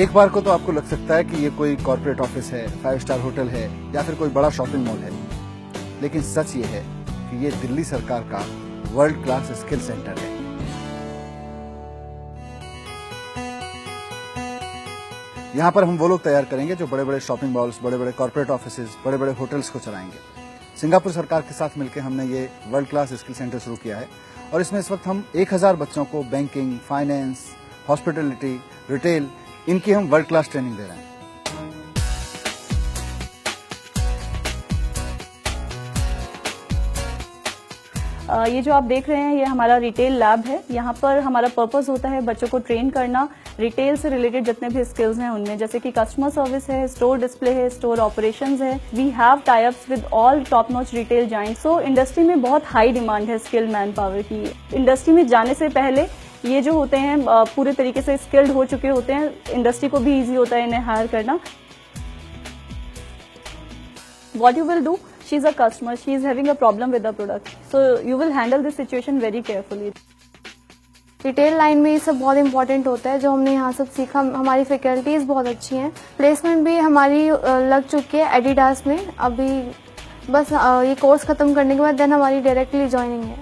एक बार को तो आपको लग सकता है कि ये कोई कॉर्पोरेट ऑफिस है, 5 स्टार होटल है या फिर कोई बड़ा शॉपिंग मॉल है, लेकिन सच ये है कि ये दिल्ली सरकार का वर्ल्ड क्लास स्किल सेंटर है। यहाँ पर हम वो लोग तैयार करेंगे जो बड़े बड़े शॉपिंग मॉल्स, बड़े बड़े कॉर्पोरेट ऑफिसेज, बड़े बड़े होटल्स को चलाएंगे। सिंगापुर सरकार के साथ मिलकर हमने ये वर्ल्ड क्लास स्किल सेंटर शुरू किया है और इसमें इस वक्त हम 1000 बच्चों को बैंकिंग, फाइनेंस, हॉस्पिटलिटी, रिटेल, इनकी हम वर्ल्ड क्लास ट्रेनिंग दे रहे हैं। ये जो आप देख रहे हैं ये हमारा रिटेल लैब है। यहाँ पर हमारा पर्पस होता है बच्चों को ट्रेन करना रिटेल से रिलेटेड जितने भी स्किल्स हैं उनमें, जैसे कि कस्टमर सर्विस है, स्टोर डिस्प्ले है, स्टोर ऑपरेशंस है। We have tie ups with all top notch retail giants. So industry में बहुत हाई डिमांड है स्किल्ड मैन पावर की। इंडस्ट्री में जाने से पहले ये जो होते हैं पूरे तरीके से स्किल्ड हो चुके होते हैं, इंडस्ट्री को भी ईजी होता है इन्हें हायर करना। What you will do? She is a customer. She is having a problem with the product. So you will handle this situation very carefully. Retail line में ये सब बहुत इंपॉर्टेंट होता है। जो हमने यहाँ सब सीखा, हमारी फैकल्टीज बहुत अच्छी हैं। प्लेसमेंट भी हमारी लग चुकी है एडिडास में। अभी बस ये कोर्स खत्म करने के बाद देन हमारी डायरेक्टली ज्वाइनिंग है।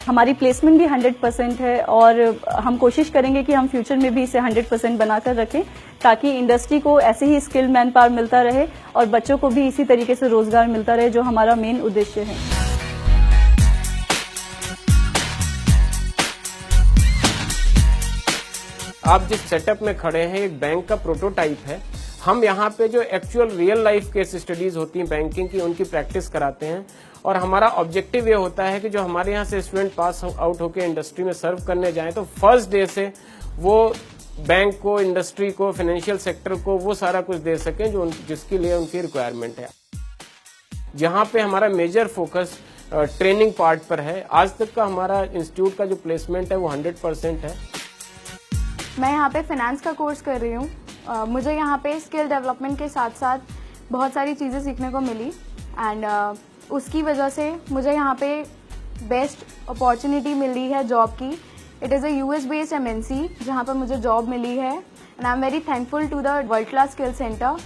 हमारी प्लेसमेंट भी 100% है और हम कोशिश करेंगे कि हम फ्यूचर में भी इसे 100% बनाकर रखें ताकि इंडस्ट्री को ऐसे ही स्किल्ड मैन पावर मिलता रहे और बच्चों को भी इसी तरीके से रोजगार मिलता रहे, जो हमारा मेन उद्देश्य है। आप जिस सेटअप में खड़े हैं एक बैंक का प्रोटोटाइप है। हम यहाँ पे जो actual real life case studies होती हैं बैंकिंग की, उनकी प्रैक्टिस कराते हैं और हमारा ऑब्जेक्टिव ये होता है कि जो हमारे यहाँ से स्टूडेंट पास आउट होकर इंडस्ट्री में सर्व करने जाएं तो फर्स्ट डे से वो बैंक को, इंडस्ट्री को, फाइनेंशियल सेक्टर को वो सारा कुछ दे सकें जो जिसके लिए उनकी रिक्वायरमेंट है। यहाँ पे हमारा मेजर फोकस ट्रेनिंग पार्ट पर है। आज तक का हमारा इंस्टीट्यूट का जो प्लेसमेंट है वो 100% है। मैं यहाँ पे फाइनेंस का कोर्स कर रही हूँ। मुझे यहाँ पे स्किल डेवलपमेंट के साथ साथ बहुत सारी चीज़ें सीखने को मिली एंड उसकी वजह से मुझे यहाँ पे बेस्ट अपॉर्चुनिटी मिली है जॉब की। It is a US based MNC जहाँ पर मुझे जॉब मिली है and I am very thankful to the world class skill centre.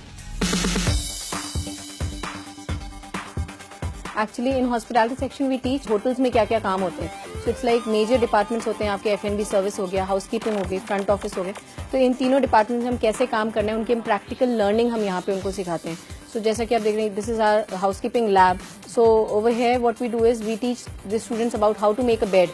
Actually in hospitality section we teach hotels में क्या क्या काम होते हैं। So it's like major departments होते हैं आपके, F&B सर्विस हो गया, हाउसकीपिंग हो गई, फ्रंट ऑफिस हो गए। तो इन तीनों डिपार्टमेंट्स में हम कैसे काम करना है उनकी हम प्रैक्टिकल लर्निंग हम यहाँ पे उनको सिखाते हैं। सो जैसा कि आप देख रहे हैं, this is our housekeeping lab. So over here what we do is we teach the students about how to make a bed,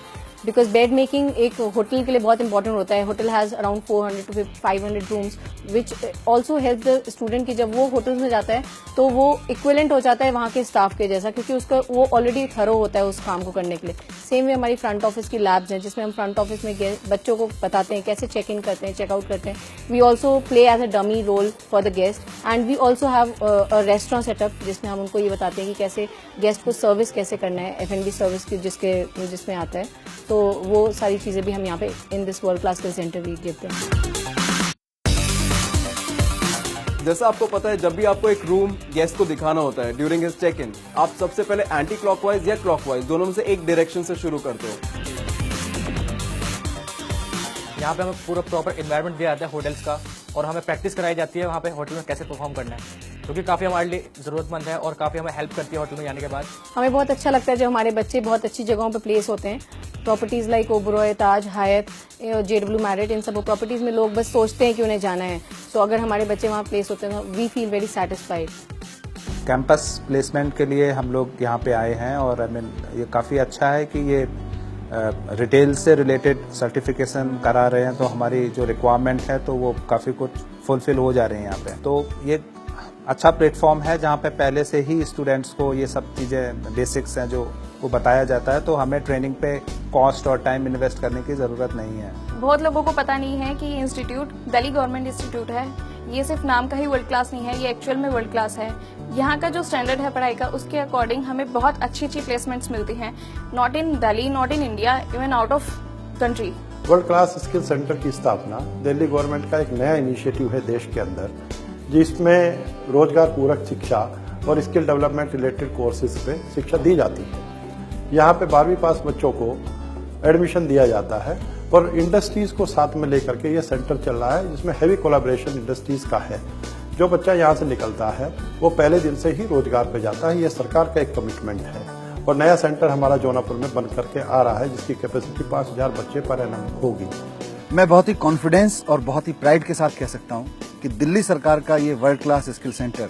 because bed making एक होटल के लिए बहुत इंपॉर्टेंट होता है। Hotel has around 400 to 500 rooms which also help the student की जब वो hotel में जाता है तो वो इक्विवेलेंट हो जाता है वहाँ के स्टाफ के जैसा, क्योंकि उसका वो ऑलरेडी थरो होता है उस काम को करने के लिए। सेम वे हमारी फ्रंट ऑफिस की लैब्स हैं जिसमें हम फ्रंट ऑफिस में बच्चों को बताते हैं कैसे चेक इन करते हैं, चेकआउट करते हैं। We also play as a dummy role for the guest and we also have a restaurant setup जिसमें हम उनको ये बताते हैं कि कैसे गेस्ट को सर्विस कैसे करना है, F&B सर्विस की जिसमें आता है। तो वो सारी चीजें भी हम यहाँ पे in this world class skill centre we give them. जैसा आपको पता है, जब भी आपको एक रूम गेस्ट को दिखाना होता है ड्यूरिंग हिज चेक इन, आप सबसे पहले एंटी क्लॉकवाइज या क्लॉकवाइज दोनों में से एक डायरेक्शन से शुरू करते हो। यहाँ पे हमें पूरा प्रॉपर एनवायरनमेंट दिया जाता है होटल्स का और हमें प्रैक्टिस कराई जाती है वहाँ पे होटल में कैसे परफॉर्म करना है, क्योंकि काफ़ी हमारे लिए ज़रूरतमंद है और काफ़ी हमें हेल्प करती है होटल में जाने के बाद। हमें बहुत अच्छा लगता है जब हमारे बच्चे बहुत अच्छी जगहों पे प्लेस होते हैं। प्रॉपर्टीज़ लाइक ओबरॉय, ताज, हायत, JW मैरिट, इन सब प्रॉपर्टीज़ में लोग बस सोचते हैं कि उन्हें जाना है। सो अगर हमारे बच्चे वहाँ प्लेस होते हैं तो we feel very satisfied. Campus placement के लिए हम लोग यहाँ पे आए हैं और आई मीन ये काफ़ी अच्छा है कि ये रिटेल से रिलेटेड सर्टिफिकेशन करा रहे हैं, तो हमारी जो रिक्वायरमेंट है तो वो काफ़ी कुछ फुलफिल हो जा रहे हैं यहाँ पे। तो ये अच्छा प्लेटफॉर्म है जहाँ पे पहले से ही स्टूडेंट्स को ये सब चीज़ें बेसिक्स हैं जो वो बताया जाता है, तो हमें ट्रेनिंग पे कॉस्ट और टाइम इन्वेस्ट करने की ज़रूरत नहीं है। बहुत लोगों को पता नहीं है कि ये इंस्टीट्यूट दिल्ली गवर्नमेंट इंस्टीट्यूट है। ये सिर्फ नाम का ही वर्ल्ड क्लास नहीं है, ये एक्चुअल में वर्ल्ड क्लास है। यहाँ का जो स्टैंडर्ड है पढ़ाई का, उसके अकॉर्डिंग हमें बहुत अच्छी अच्छी प्लेसमेंट्स मिलती हैं, not in Delhi, not in India, even out of country. World class skill centre की स्थापना दिल्ली गवर्नमेंट का एक नया इनिशिएटिव है देश के अंदर, जिसमें रोजगार पूरक शिक्षा और स्किल डेवलपमेंट रिलेटेड कोर्सेज पे शिक्षा दी जाती है। यहाँ पे 12वीं पास बच्चों को एडमिशन दिया जाता है और इंडस्ट्रीज को साथ में लेकर के ये सेंटर चल रहा है, जिसमें हैवी कोलैबोरेशन इंडस्ट्रीज का है। जो बच्चा यहाँ से निकलता है वो पहले दिन से ही रोजगार पे जाता है। ये सरकार का एक कमिटमेंट है और नया सेंटर हमारा जौनापुर में बन करके आ रहा है, जिसकी कैपेसिटी 5000 बच्चे पर एनम होगी। मैं बहुत ही कॉन्फिडेंस और बहुत ही प्राइड के साथ कह सकता हूं कि दिल्ली सरकार का ये वर्ल्ड क्लास स्किल सेंटर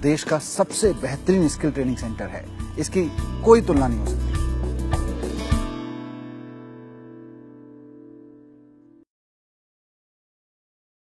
देश का सबसे बेहतरीन स्किल ट्रेनिंग सेंटर है। इसकी कोई तुलना नहीं हो सकती।